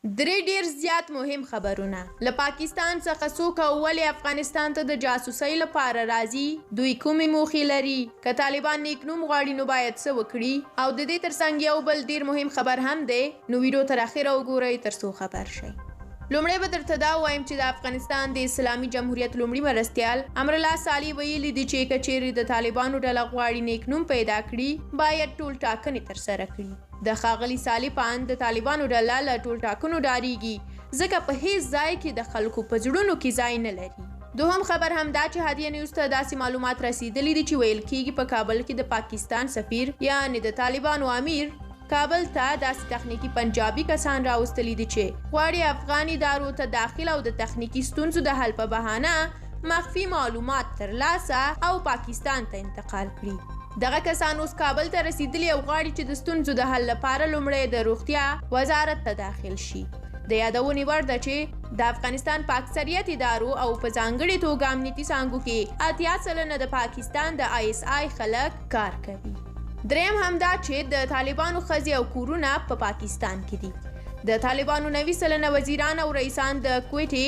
درې ډیر زیات مهم خبرونه له پاکستان څخه څوک او ولې افغانستان ته د جاسوسۍ لپاره راځي، دوی کومې موخې لري، که طالبان نیک نوم غواړي نو باید څه وکړي، او د دې ترڅنګ یو بل ډیر مهم خبر هم دی. نو ویډیو تر اخره وګورئ ترڅو خبر شئ. لومړی به درته دا ووایم چې د افغانستان د اسلامي جمهوریت لومړي مرستیال امرالله صالح ویلي دي چې که چیرې د طالبانو ډله غواړي نیک نوم پیدا کړي باید ټول ټاکنې ترسره کړي. د ښاغلي صالح په اند د طالبانو ډله له ټول ټاکنو ډاریږي ځکه په هیڅ ځای کې د خلکو په زړونو کې ځای نه لري. دوهم خبر هم دا چې هدیه نیوز ته داسې معلومات رسیدلی دي چې ویل کېږي په کابل کې د پاکستان سفیر یعنې د طالبانو امیر کابل ته داسې تخنیکی پنجابي کسان راوستلی دي چې غواړي افغان ادارو ته داخل او د تخنیکی ستونزو د حل په بهانه مخفي معلومات ترلاسه او پاکستان ته انتقال کړي. دغه کسان اوس کابل ته رسیدلی او غواړي چې د ستونزو د حل لپاره لومړی د روغتیا وزارت ته داخل شي. د یادونې وړ ده چې د افغانستان په اکثریت ادارو او په ځانګړې توګه امنیتي څانګو کې 80% د پاکستان د ISI خلک کار کوي. دریم هم دا چې د طالبانو ښځې او کورونه په پاکستان کې دي. د طالبانو 90% وزیران او رئیسان د کویټې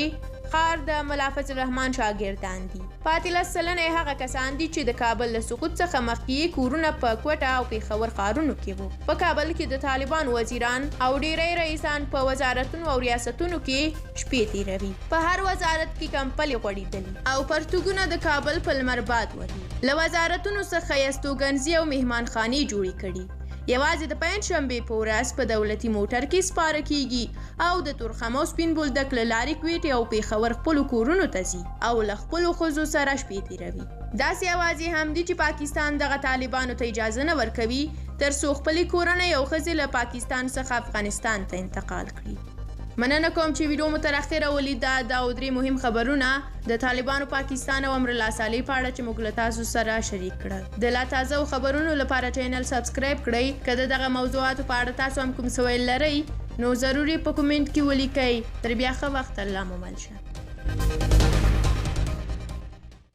ښار د ملا فضل الرحمن شاګردان دي. پاتې 10% هغه کسان دي چې د کابل له سقوط څخه مخکې کورونه په کوټه او پېښور ښارونو کې وو. په کابل کې د طالبانو وزیران او ډیری رئیسان په وزارتونو او ریاستونو کې شپې تیروي. په هر وزارت کې کمپلې غوړېدلي او پرتوګونه د کابل په لمر باد وهي. له وزارتونو څخه یې استوګنځي او مهمانخانې جوړې کړي. یوازې د پنجشنبې په ورځ په دولتي موټر کې سپاره کیږي او د تورخم او سپین بولدک له لارې کویټې او پېښور خپلو کورونو ته ځي او له خپلو ښځو سره شپې تېروي. داسې یوازې هم دي چې پاکستان دغه طالبانو ته اجازه نه ورکوي ترڅو خپلې کورنۍ او ښځې له پاکستان څخه افغانستان ته انتقال کړي. مننه کوم چې ویډیو مو تر اخره ولیده. دا درې مهم خبرونه د طالبانو، پاکستان او امرالله صالح په اړه چې موږ له تاسو سره شریک کړل. د لا تازه خبرونو لپاره چینل سبسکرایب کړئ. که د دغه موضوعاتو په اړه تاسو هم کوم څه ویل لرئ نو ضروري په کومنټ کې ولیکئ. تر بیا ښه وخت، الله مو مل شه.